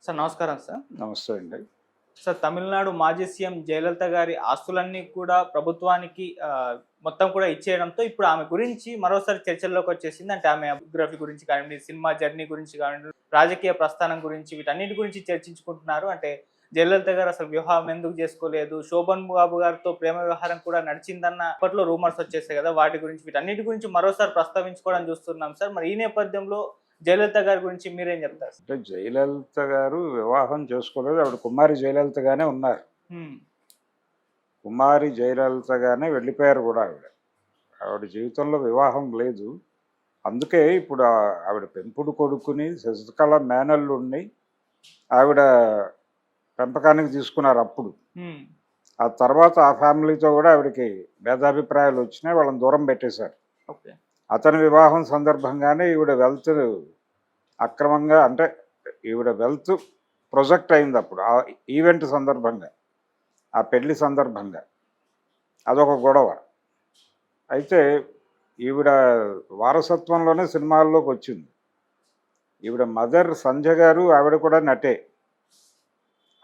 Sir నమస్కారం sir. నమస్తే అండి. సార్ తమిళనాడు మాజీ సీఎం జయలలిత గారి ఆస్తులన్నీ కూడా ప్రభుత్వానికి మొత్తం కూడా ఇచ్చేయడంతో ఇప్పుడు ఆమె గురించి మరోసారి చర్చల్లోకొచ్చేసింది. అంటే ఆమె బయోగ్రఫీ గురించి కానివ్వండి, సినిమా జర్నీ గురించి కానివ్వండి, రాజకీయ ప్రస్థానం గురించి వీటన్నిటి గురించి చర్చించుకుంటున్నారు. అంటే జయలలిత గారు అసలు వివాహం ఎందుకు చేసుకోలేదు, శోభన్ బాబు గారితో ప్రేమ వ్యవహారం కూడా నడిచిందన్న అప్పట్లో రూమర్స్ వచ్చేసాయి కదా, వాటి గురించి వీటన్నిటి గురించి మరోసారి ప్రస్తావించుకోవడం చూస్తున్నాం సార్. మరి ఈ నేపథ్యంలో జయలలిత గారి గురించి మీరేం చెప్తారు? అంటే జయలలిత గారు వివాహం చేసుకోలేదు. ఆవిడ కుమారి జయలలితగానే ఉన్నారు. హ్మ్. కుమారి జయలలితగానే వెళ్ళిపోయారు కూడా ఆవిడ. ఆవిడ జీవితంలో వివాహం లేదు. అందుకే ఇప్పుడు ఆవిడ పెంపుడు కొడుకుని శశికళ మేనల్లుడిని ఆవిడ పెంపకానికి తీసుకున్నారు అప్పుడు. హ్మ్. ఆ తర్వాత ఆ ఫ్యామిలీతో కూడా ఆవిడకి భేదాభిప్రాయాలు వచ్చినాయి. వాళ్ళని దూరం పెట్టేశారు. ఓకే. అతని వివాహం సందర్భంగానే ఈవిడ వెల్త్ అక్రమంగా, అంటే ఈవిడ వెల్త్ ప్రొజెక్ట్ అయింది అప్పుడు ఆ ఈవెంట్ సందర్భంగా, ఆ పెళ్లి సందర్భంగా. అదొక గొడవ. అయితే ఈవిడ వారసత్వంలోనే సినిమాల్లోకి వచ్చింది. ఈవిడ మదర్ సంధ్య గారు ఆవిడ కూడా నటే.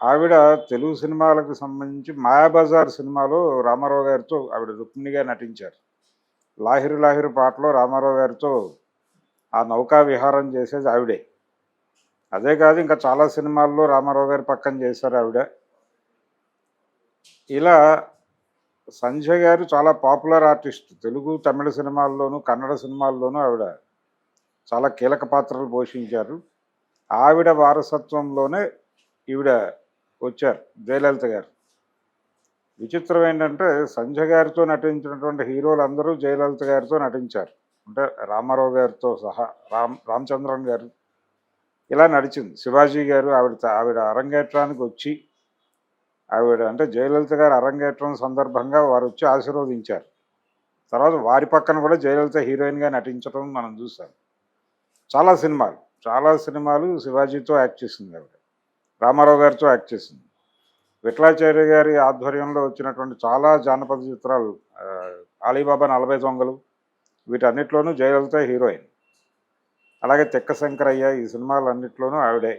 ఆవిడ తెలుగు సినిమాలకు సంబంధించి మాయాబజార్ సినిమాలో రామారావు గారితో ఆవిడ రుక్మిణిగా నటించారు. లాహిరు లాహిరు పాటలో రామారావు గారితో ఆ నౌకా విహారం చేసేది ఆవిడే. అదే కాదు, ఇంకా చాలా సినిమాల్లో రామారావు గారి పక్కన చేశారు ఆవిడ. ఇలా సంజయ్ గారు చాలా పాపులర్ ఆర్టిస్ట్. తెలుగు తమిళ సినిమాల్లోనూ కన్నడ సినిమాల్లోనూ ఆవిడ చాలా కీలక పాత్రలు పోషించారు. ఆవిడ వారసత్వంలోనే ఈవిడ వచ్చారు జయలలిత గారు. విచిత్రం ఏంటంటే సంజయ్ గారితో నటించినటువంటి హీరోలు అందరూ జయలలిత గారితో నటించారు. అంటే రామారావు గారితో సహా, రామచంద్రన్ గారు, ఇలా నడిచింది. శివాజీ గారు ఆవిడ అరంగేట్రానికి వచ్చి, ఆవిడ అంటే జయలలిత గారు అరంగేట్రం సందర్భంగా వారు వచ్చి ఆశీర్వదించారు. తర్వాత వారి పక్కన కూడా జయలలిత హీరోయిన్గా నటించడం మనం చూసాం. చాలా సినిమాలు శివాజీతో యాక్ట్ చేసింది ఆవిడ. రామారావు గారితో యాక్ట్ చేసింది. విఠలాచార్య గారి ఆధ్వర్యంలో వచ్చినటువంటి చాలా జానపద చిత్రాలు, అలీబాబా 40 దొంగలు, వీటన్నిటిలోనూ జయలలిత హీరోయిన్. అలాగే తెక్క శంకరయ్య, ఈ సినిమాలన్నింటిలోనూ ఆవిడే.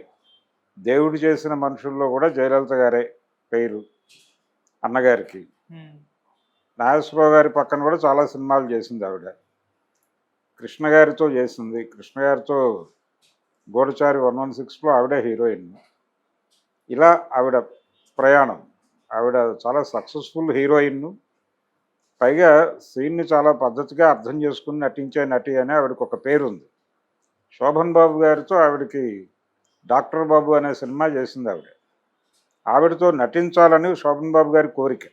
దేవుడు చేసిన మనుషుల్లో కూడా జయలలిత గారే పేరు అన్నగారికి. నాగేశ్వరరావు గారి పక్కన కూడా చాలా సినిమాలు చేసింది ఆవిడ. కృష్ణ గారితో చేసింది. కృష్ణ గారితో గూఢచారి 116లో ఆవిడే హీరోయిన్. ఇలా ఆవిడ ప్రయాణం. ఆవిడ చాలా సక్సెస్ఫుల్ హీరోయిన్. పైగా సీన్ని చాలా పద్ధతిగా అర్థం చేసుకుని నటించే నటి అని ఆవిడకి ఒక పేరుంది. శోభన్ బాబు గారితో ఆవిడకి డాక్టర్ బాబు అనే సినిమా చేసింది ఆవిడ. ఆవిడతో నటించాలని శోభన్ బాబు గారి కోరిక.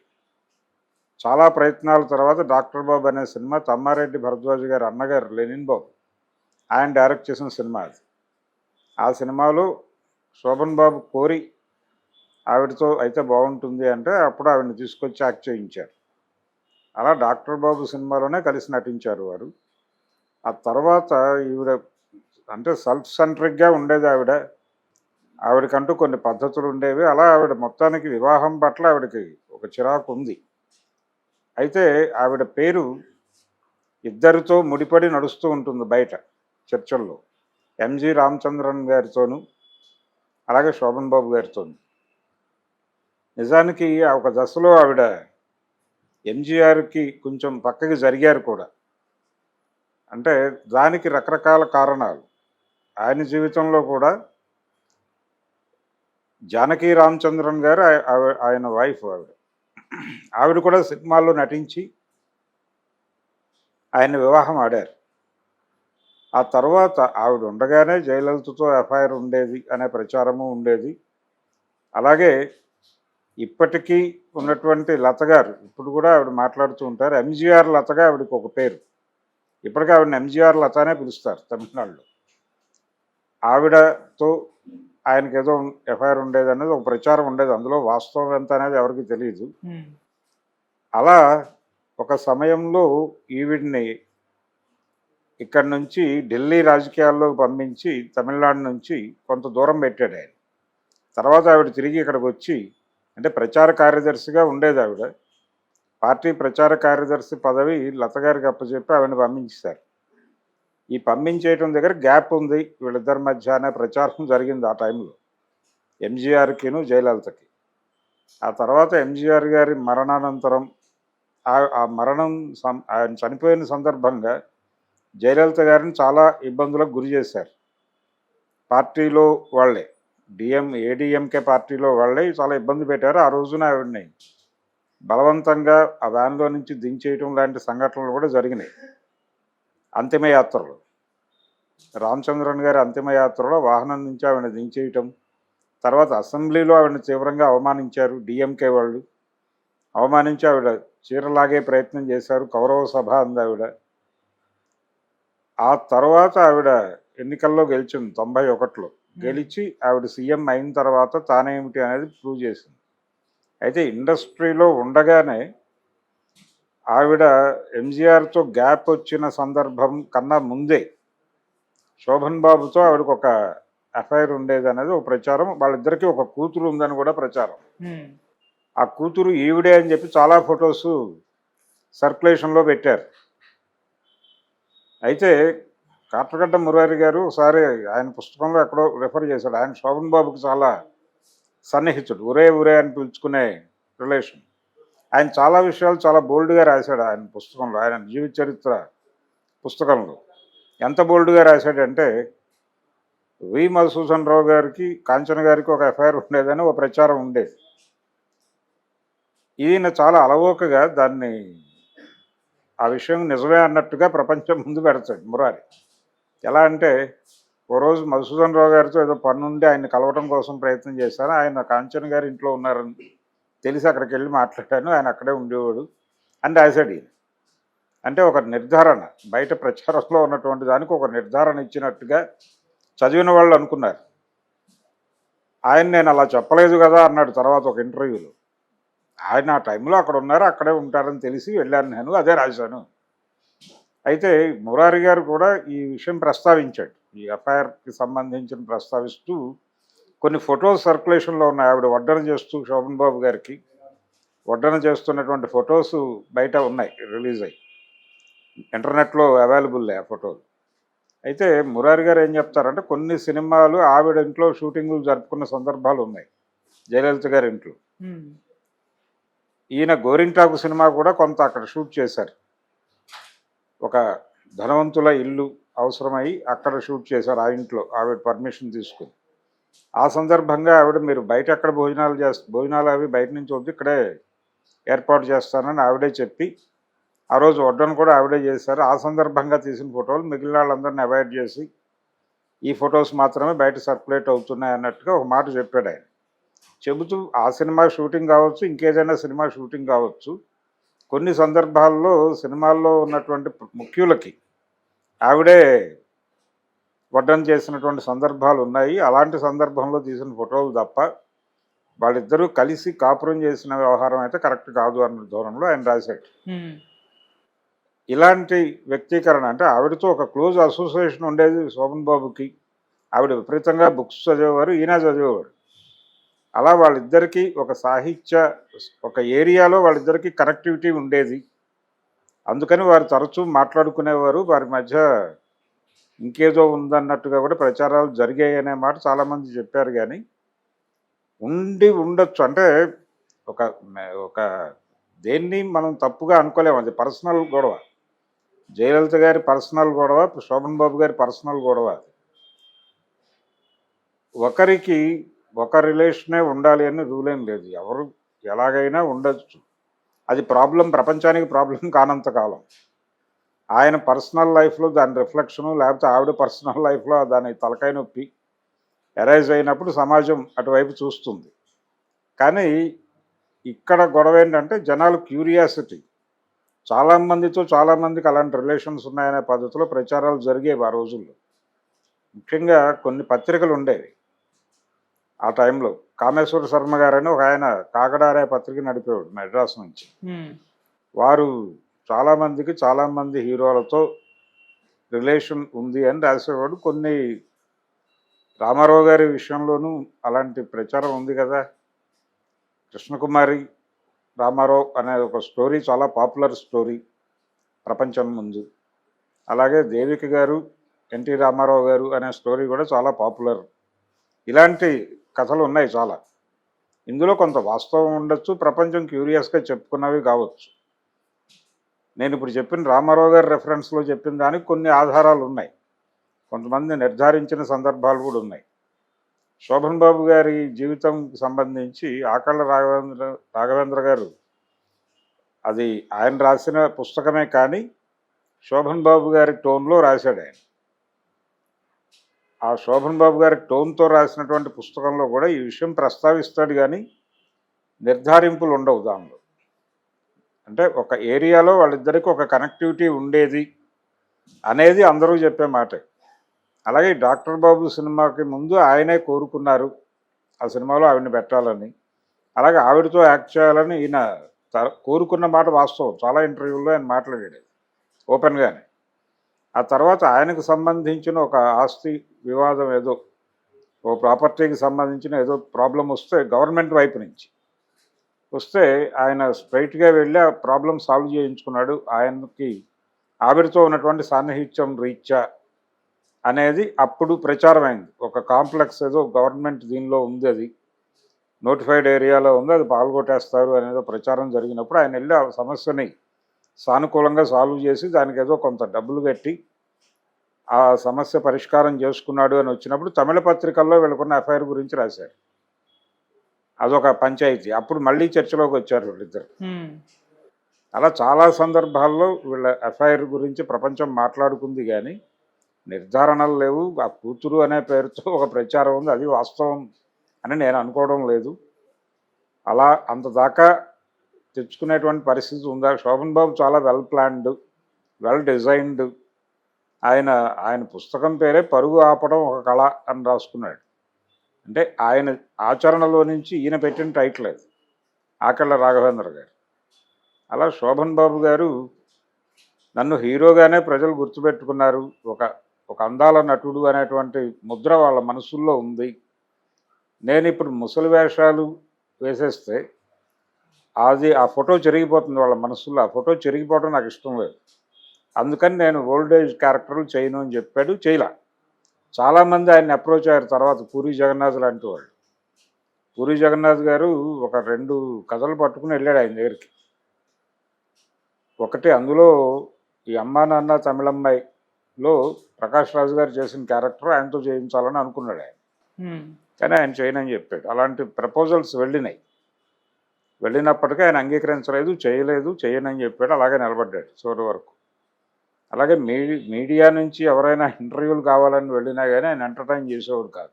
చాలా ప్రయత్నాల తర్వాత డాక్టర్ బాబు అనే సినిమా తమ్మారెడ్డి భరద్వాజ్ గారి అన్నగారు లెనిన్ బాబు ఆయన డైరెక్ట్ చేసిన సినిమా అది. ఆ సినిమాలో శోభన్ బాబు కోరి ఆవిడతో అయితే బాగుంటుంది అంటే అప్పుడు ఆవిడని తీసుకొచ్చి యాక్ట్ చేయించారు. అలా డాక్టర్ బాబు సినిమాలోనే కలిసి నటించారు వారు. ఆ తర్వాత ఈవిడ అంటే సెల్ఫ్ సెంట్రిక్గా ఉండేది ఆవిడ. ఆవిడకంటూ కొన్ని పద్ధతులు ఉండేవి. అలా ఆవిడ మొత్తానికి వివాహం పట్ల ఆవిడకి ఒక చిరాకు ఉంది. అయితే ఆవిడ పేరు ఇద్దరితో ముడిపడి నడుస్తూ ఉంటుంది బయట చర్చల్లో. ఎంజి రామచంద్రన్ గారితోనూ, అలాగే శోభన్ బాబు గారితోనూ. నిజానికి ఒక దశలో ఆవిడ ఎంజీఆర్కి కొంచెం పక్కకి జరిగారు కూడా. అంటే దానికి రకరకాల కారణాలు. ఆయన జీవితంలో కూడా జానకి రామచంద్రన్ గారు ఆయన వైఫ్ ఆవిడ. ఆవిడ కూడా సినిమాల్లో నటించి ఆయన వివాహం ఆడారు. ఆ తర్వాత ఆవిడ ఉండగానే జయలలితతో ఎఫ్ఐఆర్ ఉండేది అనే ప్రచారము ఉండేది. అలాగే ఇప్పటికీ ఉన్నటువంటి లత గారు ఇప్పుడు కూడా ఆవిడ మాట్లాడుతూ ఉంటారు. ఎంజీఆర్ లతగా ఆవిడకి ఒక పేరు. ఇప్పటికీ ఆవిడని ఎంజీఆర్ లత అనే పిలుస్తారు తమిళనాడులో. ఆవిడతో ఆయనకి ఏదో ఎఫ్ఐఆర్ ఉండేది అనేది ఒక ప్రచారం ఉండేది. అందులో వాస్తవం ఎంత అనేది ఎవరికి తెలియదు. అలా ఒక సమయంలో ఈవిడ్ని ఇక్కడి నుంచి ఢిల్లీ రాజకీయాల్లోకి పంపించి తమిళనాడు నుంచి కొంత దూరం పెట్టాడు ఆయన. తర్వాత ఆవిడ తిరిగి ఇక్కడికి వచ్చి, అంటే ప్రచార కార్యదర్శిగా ఉండేది ఆవిడ. పార్టీ ప్రచార కార్యదర్శి పదవి లత గారికి అప్పచెప్పి ఆవిడని పంపించారు. ఈ పంపించేయటం దగ్గర గ్యాప్ ఉంది వీళ్ళిద్దరి మధ్య అనే ప్రచారం జరిగింది ఆ టైంలో. ఎంజీఆర్కిను జయలలితకి. ఆ తర్వాత ఎంజీఆర్ గారి మరణానంతరం ఆ మరణం ఆయన చనిపోయిన సందర్భంగా జయలలిత గారిని చాలా ఇబ్బందులకు గురి చేశారు. పార్టీలో వాళ్ళే ఏడీఎంకే పార్టీలో వాళ్ళే చాలా ఇబ్బంది పెట్టారు. ఆ రోజున ఆవిడని బలవంతంగా ఆ వ్యాన్లో నుంచి దించేయటం లాంటి సంఘటనలు కూడా జరిగినాయి. అంతిమయాత్రలో రామచంద్రన్ గారి అంతిమయాత్రలో వాహనం నుంచి ఆవిడని దించేయటం, తర్వాత అసెంబ్లీలో ఆవిడని తీవ్రంగా అవమానించారు డిఎంకే వాళ్ళు. అవమానించి ఆవిడ చీరలాగే ప్రయత్నం చేశారు. కౌరవ సభ అంది ఆవిడ. ఆ తర్వాత ఆవిడ ఎన్నికల్లో గెలిచింది 91లో. గెలిచి ఆవిడ సీఎం అయిన తర్వాత తానేమిటి అనేది ప్రూవ్ చేసింది. అయితే ఇండస్ట్రీలో ఉండగానే ఆవిడ ఎంజీఆర్తో గ్యాప్ వచ్చిన సందర్భం కన్నా ముందే శోభన్ బాబుతో ఆవిడకు ఒక అఫైర్ ఉండేది అనేది ఒక ప్రచారం. వాళ్ళిద్దరికీ ఒక కూతురు ఉందని కూడా ప్రచారం. ఆ కూతురు ఈవిడే అని చెప్పి చాలా ఫొటోస్ సర్క్యులేషన్లో పెట్టారు. అయితే కాట్రగడ్డ మురారి గారు ఒకసారి ఆయన పుస్తకంలో ఎక్కడో రెఫర్ చేశాడు. ఆయన శోభన్ బాబుకి చాలా సన్నిహితుడు, ఒరే అని పిలుచుకునే రిలేషన్. ఆయన చాలా విషయాలు చాలా బోల్డ్గా రాశాడు ఆయన పుస్తకంలో, ఆయన జీవిత చరిత్ర పుస్తకంలో. ఎంత బోల్డ్గా రాశాడంటే వి మధుసూదన్ రావు గారికి కాంచన గారికి ఒక ఎఫ్ఐఆర్ ఉండేదని ఒక ప్రచారం ఉండేది. ఈయన చాలా అలవోకగా దాన్ని ఆ విషయం నిజమే అన్నట్టుగా ప్రపంచం ముందు పెడతాడు మురారి. ఎలా అంటే ఓ రోజు మధుసూదన్ రావు గారితో ఏదో పనుండి ఆయన కలవటం కోసం ప్రయత్నం చేశాను. ఆయన కాంచన గారి ఇంట్లో ఉన్నారని తెలిసి అక్కడికి వెళ్ళి మాట్లాడాను, ఆయన అక్కడే ఉండేవాడు అని రాశాడు ఈయన. అంటే ఒక నిర్ధారణ, బయట ప్రచారంలో ఉన్నటువంటి దానికి ఒక నిర్ధారణ ఇచ్చినట్టుగా చదివిన వాళ్ళు అనుకున్నారు. ఆయన నేను అలా చెప్పలేదు కదా అన్నాడు తర్వాత ఒక ఇంటర్వ్యూలో. ఆయన ఆ టైంలో అక్కడ ఉన్నారు, అక్కడే ఉంటారని తెలిసి వెళ్ళాను, నేను అదే రాశాను. అయితే మురారి గారు కూడా ఈ విషయం ప్రస్తావించాడు. ఈ ఎఫ్ఐఆర్కి సంబంధించిన ప్రస్తావిస్తూ కొన్ని ఫొటోస్ సర్క్యులేషన్లో ఉన్నాయి. ఆవిడ వడ్డన చేస్తూ శోభన్ బాబు గారికి వడ్డన చేస్తున్నటువంటి ఫొటోస్ బయట ఉన్నాయి, రిలీజ్ అయ్యి ఇంటర్నెట్లో అవైలబుల్ ఆ ఫోటోలు. అయితే మురారి గారు ఏం చెప్తారంటే కొన్ని సినిమాలు ఆవిడ ఇంట్లో షూటింగులు జరుపుకున్న సందర్భాలు ఉన్నాయి జయలలిత గారి ఇంట్లో. ఈయన గోరింటాకు సినిమా కూడా కొంత అక్కడ షూట్ చేశారు. ఒక ధనవంతుల ఇల్లు అవసరమై అక్కడ షూట్ చేశారు ఆ ఇంట్లో, ఆవిడ పర్మిషన్ తీసుకుని. ఆ సందర్భంగా ఆవిడ మీరు బయట ఎక్కడ భోజనాలు అవి బయట నుంచి వద్దు, ఇక్కడే ఏర్పాటు చేస్తానని ఆవిడే చెప్పి ఆ రోజు వడ్డను కూడా ఆవిడే చేశారు. ఆ సందర్భంగా తీసిన ఫోటోలు మిగిలిన వాళ్ళందరినీ అవాయిడ్ చేసి ఈ ఫొటోస్ మాత్రమే బయట సర్క్యులేట్ అవుతున్నాయి అన్నట్టుగా ఒక మాట చెప్పాడు ఆయన. చెబుతూ ఆ సినిమా షూటింగ్ కావచ్చు, ఇంకేదైనా సినిమా షూటింగ్ కావచ్చు, కొన్ని సందర్భాల్లో సినిమాల్లో ఉన్నటువంటి ముఖ్యులకి ఆవిడే వడ్డన చేసినటువంటి సందర్భాలు ఉన్నాయి. అలాంటి సందర్భంలో తీసిన ఫోటోలు తప్ప వాళ్ళిద్దరూ కలిసి కాపురం చేసిన వ్యవహారం అయితే కరెక్ట్ కాదు అన్న ధోరణిలో ఆయన రాశాడు. ఇలాంటి వ్యక్తీకరణ అంటే ఆవిడతో ఒక క్లోజ్ అసోసియేషన్ ఉండేది శోభన్ బాబుకి. ఆవిడ విపరీతంగా బుక్స్ చదివేవారు, ఈయన చదివేవాడు. అలా వాళ్ళిద్దరికీ ఒక సాహిత్య ఒక ఏరియాలో వాళ్ళిద్దరికీ కనెక్టివిటీ ఉండేది. అందుకని వారు తరచూ మాట్లాడుకునేవారు. వారి మధ్య ఇంకేదో ఉందన్నట్టుగా కూడా ప్రచారాలు జరిగాయి అనే మాట చాలామంది చెప్పారు. కానీ ఉండొచ్చు అంటే ఒక దేన్ని మనం తప్పుగా అనుకోలేము. అది పర్సనల్ గొడవ, జయలలిత గారి పర్సనల్ గొడవ, శోభన్ బాబు గారి పర్సనల్ గొడవ. ఒకరికి ఒక రిలేషనే ఉండాలి అని రూల్ ఏం లేదు. ఎవరు ఎలాగైనా ఉండొచ్చు. అది ప్రపంచానికి ప్రాబ్లం కానంత కాలం. ఆయన పర్సనల్ లైఫ్లో దాని రిఫ్లెక్షను, లేకపోతే ఆవిడ పర్సనల్ లైఫ్లో దాని తలకాయ నొప్పి ఎరైజ్ అయినప్పుడు సమాజం అటువైపు చూస్తుంది. కానీ ఇక్కడ గొడవ ఏంటంటే జనాలు క్యూరియాసిటీ. చాలామందికి అలాంటి రిలేషన్స్ ఉన్నాయనే పద్ధతిలో ప్రచారాలు జరిగేవి ఆ రోజుల్లో. ముఖ్యంగా కొన్ని పత్రికలు ఉండేవి ఆ టైంలో. కామేశ్వర శర్మ గారని ఒక ఆయన కాగడ అనే పత్రిక నడిపేవాడు మెడ్రాస్ నుంచి. వారు చాలామంది హీరోలతో రిలేషన్ ఉంది అని రాసేవాడు. కొన్ని రామారావు గారి విషయంలోనూ అలాంటి ప్రచారం ఉంది కదా. కృష్ణకుమారి రామారావు అనే ఒక స్టోరీ చాలా పాపులర్ స్టోరీ ప్రపంచం ముందు. అలాగే దేవిక గారు ఎన్టీ రామారావు గారు అనే స్టోరీ కూడా చాలా పాపులర్ ఇలాంటి కథలు ఉన్నాయి చాలా. ఇందులో కొంత వాస్తవం ఉండొచ్చు, ప్రపంచం క్యూరియస్గా చెప్పుకున్నవి కావచ్చు. నేను ఇప్పుడు చెప్పిన రామారావు గారి రెఫరెన్స్లో చెప్పిన దానికి కొన్ని ఆధారాలు ఉన్నాయి, కొంతమంది నిర్ధారించిన సందర్భాలు కూడా ఉన్నాయి. శోభన్ బాబు గారి జీవితంకి సంబంధించి ఆకళ్ళ రాఘవేంద్ర గారు అది ఆయన రాసిన పుస్తకమే, కానీ శోభన్ బాబు గారి టోన్లో రాశాడు ఆయన. ఆ శోభన్ బాబు గారి టోన్తో రాసినటువంటి పుస్తకంలో కూడా ఈ విషయం ప్రస్తావిస్తాడు, కానీ నిర్ధారింపులు ఉండవు దానిలో. అంటే ఒక ఏరియాలో వాళ్ళిద్దరికి ఒక కనెక్టివిటీ ఉండేది అనేది అందరూ చెప్పే మాటే. అలాగే డాక్టర్ బాబు సినిమాకి ముందు ఆయనే కోరుకున్నారు ఆ సినిమాలో ఆవిడని పెట్టాలని, అలాగే ఆవిడతో యాక్ట్ చేయాలని ఈయన కోరుకున్న మాట వాస్తవం. చాలా ఇంటర్వ్యూల్లో ఆయన మాట్లాడాడు ఓపెన్గానే. ఆ తర్వాత ఆయనకు సంబంధించిన ఒక ఆస్తి వివాదం ఏదో, ఓ ప్రాపర్టీకి సంబంధించిన ఏదో ప్రాబ్లం వస్తే గవర్నమెంట్ వైపు నుంచి వస్తే ఆయన స్ట్రైట్గా వెళ్ళి ఆ ప్రాబ్లం సాల్వ్ చేయించుకున్నాడు. ఆయనకి ఆవిడతో ఉన్నటువంటి సాన్నిహిత్యం రీత్యా అనేది అప్పుడు ప్రచారమైంది. ఒక కాంప్లెక్స్ ఏదో గవర్నమెంట్ దీనిలో ఉంది, అది నోటిఫైడ్ ఏరియాలో ఉంది, అది పాల్గొట్టేస్తారు అనేదో ప్రచారం జరిగినప్పుడు ఆయన వెళ్ళి ఆ సమస్యని సానుకూలంగా సాల్వ్ చేసి దానికి ఏదో కొంత డబ్బులు కట్టి ఆ సమస్య పరిష్కారం చేసుకున్నాడు అని వచ్చినప్పుడు తమిళ పత్రికల్లో వీళ్ళకున్న ఎఫ్ఐఆర్ గురించి రాశారు. అదొక పంచాయతీ. అప్పుడు మళ్ళీ చర్చలోకి వచ్చారు వీళ్ళిద్దరు. అలా చాలా సందర్భాల్లో వీళ్ళ ఎఫ్ఐఆర్ గురించి ప్రపంచం మాట్లాడుకుంది, కానీ నిర్ధారణలు లేవు. ఆ కూతురు అనే పేరుతో ఒక ప్రచారం ఉంది, అది వాస్తవం అని నేను అనుకోవడం లేదు. అలా అంత దాకా తెచ్చుకునేటువంటి పరిస్థితి ఉందా? శోభన్ బాబు చాలా వెల్ ప్లాన్డ్, వెల్ డిజైన్డ్. ఆయన పుస్తకం పేరే పరుగు ఆపడం ఒక కళ అని రాసుకున్నాడు. అంటే ఆయన ఆచరణలో నుంచి ఈయన పెట్టిన టైటిల్ అది, ఆకళ్ళ రాఘవేంద్ర గారు. అలా శోభన్ బాబు గారు నన్ను హీరోగానే ప్రజలు గుర్తుపెట్టుకున్నారు, ఒక అందాల నటుడు అనేటువంటి ముద్ర వాళ్ళ మనసుల్లో ఉంది. నేను ఇప్పుడు ముసలి వేషాలు వేసేస్తే అది ఆ ఫోటో చెరిగిపోతుంది వాళ్ళ మనసుల్లో. ఆ ఫోటో చెరిగిపోవడం నాకు ఇష్టం లేదు, అందుకని నేను ఓల్డ్ ఏజ్ క్యారెక్టర్లు చేయను అని చెప్పాడు. చేయలా. చాలామంది ఆయన్ని అప్రోచ్ అయ్యారు తర్వాత, పూరి జగన్నాథ్ లాంటి వాళ్ళు. పూరి జగన్నాథ్ గారు ఒక 2 కథలు పట్టుకుని వెళ్ళాడు ఆయన దగ్గరికి. ఒకటి అందులో ఈ అమ్మా నాన్న తమిళమ్మాయిలో ప్రకాష్ రాజు గారు చేసిన క్యారెక్టర్ ఆయనతో చేయించాలని అనుకున్నాడు ఆయన, కానీ ఆయన చేయనని చెప్పాడు. అలాంటి ప్రపోజల్స్ వెళ్ళినప్పటికీ ఆయన అంగీకరించలేదు, చేయనని చెప్పాడు. అలాగే నిలబడ్డాడు చివరి వరకు. అలాగే మీడియా నుంచి ఎవరైనా ఇంటర్వ్యూలు కావాలని వెళ్ళినా కానీ ఆయన ఎంటర్టైన్ చేసేవాడు కాదు.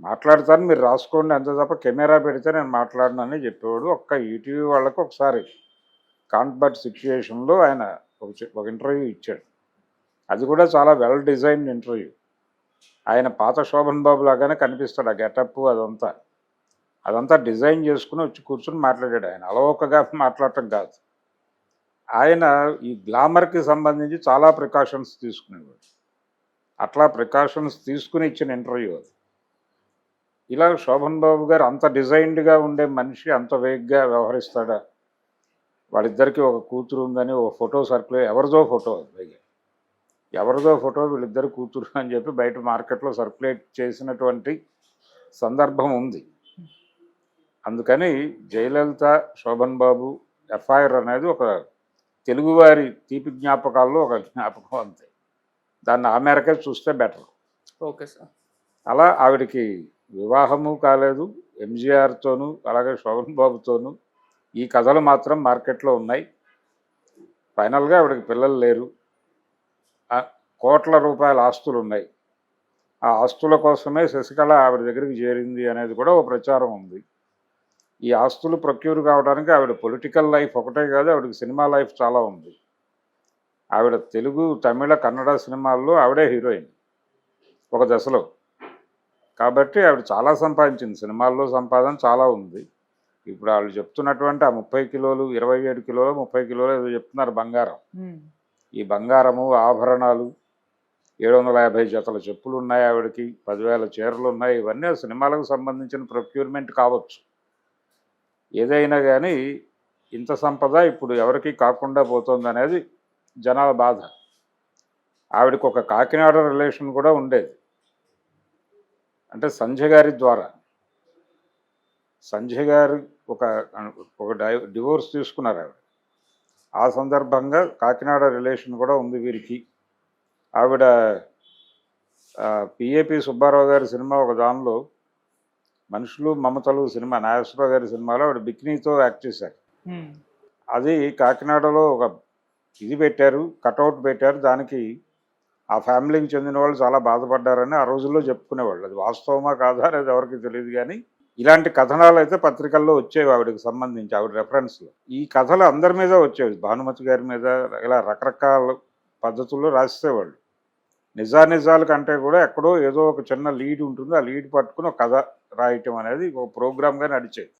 మాట్లాడతాను మీరు రాసుకోండి అంతే తప్ప కెమెరా పెడితే నేను మాట్లాడనని చెప్పేవాడు. ఈటీవీ వాళ్ళకు ఒకసారి కాన్బర్ట్ సిచ్యుయేషన్లో ఆయన ఒక ఇంటర్వ్యూ ఇచ్చాడు. అది కూడా చాలా వెల్ డిజైన్డ్ ఇంటర్వ్యూ. ఆయన పాత శోభన్ బాబు లాగానే కనిపిస్తాడు, ఆ గెటప్ అదంతా డిజైన్ చేసుకుని వచ్చి కూర్చుని మాట్లాడాడు. ఆయన అలవోకగా మాట్లాడటం కాదు. ఆయన ఈ గ్లామర్కి సంబంధించి చాలా ప్రికాషన్స్ తీసుకునేవాడు. అట్లా ప్రికాషన్స్ తీసుకుని ఇచ్చిన ఇంటర్వ్యూ అది. ఇలా శోభన్ బాబు గారు అంత డిజైన్డ్గా ఉండే మనిషి అంత వేగ్గా వ్యవహరిస్తాడా? వాళ్ళిద్దరికీ ఒక కూతురు ఉందని ఒక ఫోటో సర్క్యులేట్, ఎవరిదో ఫోటో వీళ్ళిద్దరు కూతురు అని చెప్పి బయట మార్కెట్లో సర్క్యులేట్ చేసినటువంటి సందర్భం ఉంది. అందుకని జయలలిత, శోభన్ బాబు ఎఫ్ఐఆర్ అనేది ఒక తెలుగువారి తీపి జ్ఞాపకాల్లో ఒక జ్ఞాపకం అంతే. దాన్ని ఆ మేరకే చూస్తే బెటర్. Okay sir. అలా ఆవిడకి వివాహము కాలేదు ఎంజీఆర్తోనూ, అలాగే శోభన్ బాబుతోనూ. ఈ కథలు మాత్రం మార్కెట్లో ఉన్నాయి. ఫైనల్గా ఆవిడకి పిల్లలు లేరు, కోట్ల రూపాయల ఆస్తులు ఉన్నాయి. ఆ ఆస్తుల కోసమే శశికళ ఆవిడ దగ్గరికి చేరింది అనేది కూడా ఒక ప్రచారం ఉంది. ఈ ఆస్తులు ప్రొక్యూర్ కావడానికి ఆవిడ పొలిటికల్ లైఫ్ ఒకటే కాదు, ఆవిడకి సినిమా లైఫ్ చాలా ఉంది. ఆవిడ తెలుగు, తమిళ, కన్నడ సినిమాల్లో ఆవిడే హీరోయిన్ ఒక దశలో. కాబట్టి ఆవిడ చాలా సంపాదించింది, సినిమాల్లో సంపాదన చాలా ఉంది. ఇప్పుడు వాళ్ళు చెప్తున్నటువంటి ఆ 30 కిలోలు, 27 కిలోలు, 30 కిలోలు ఏదో చెప్తున్నారు బంగారం. ఈ బంగారము, ఆభరణాలు, 750 జతల చెప్పులు ఉన్నాయి ఆవిడకి, 10,000 చీరలు ఉన్నాయి. ఇవన్నీ సినిమాలకు సంబంధించిన ప్రొక్యూర్మెంట్ కావచ్చు. ఏదైనా కానీ ఇంత సంపద ఇప్పుడు ఎవరికి కాకుండా పోతుంది అనేది జనాల బాధ. ఆవిడకి ఒక కాకినాడ రిలేషన్ కూడా ఉండేది. అంటే సంజయ్ గారి ద్వారా సంజయ్ గారు ఒక ఒక డివోర్స్ తీసుకున్నారు ఆవిడ. ఆ సందర్భంగా కాకినాడ రిలేషన్ కూడా ఉంది వీరికి. ఆవిడ పిఏపి సుబ్బారావు గారి సినిమా ఒక దానిలో మనుషులు మమతలు సినిమా నాగేశ్వరరావు గారి సినిమాలో ఆవిడ బికినీతో యాక్ట్ చేశారు. ఉమ్, అది కాకినాడలో ఒక ఇది పెట్టారు, కటౌట్ పెట్టారు. దానికి ఆ ఫ్యామిలీకి చెందిన వాళ్ళు చాలా బాధపడ్డారని ఆ రోజుల్లో చెప్పుకునేవాళ్ళు. అది వాస్తవమా కాదా అనేది ఎవరికి తెలియదు, కానీ ఇలాంటి కథనాలు అయితే పత్రికల్లో వచ్చేవి ఆవిడకి సంబంధించి, ఆవిడ రెఫరెన్స్లో. ఈ కథలు అందరి మీద వచ్చేవి, భానుమతి గారి మీద, ఇలా రకరకాల పద్ధతుల్లో రాసేవాళ్ళు. నిజానిజాల కంటే కూడా ఎక్కడో ఏదో ఒక చిన్న లీడ్ ఉంటుంది, ఆ లీడ్ పట్టుకుని ఒక కథ రాయటం అనేది ఒక ప్రోగ్రామ్గా నడిచేది.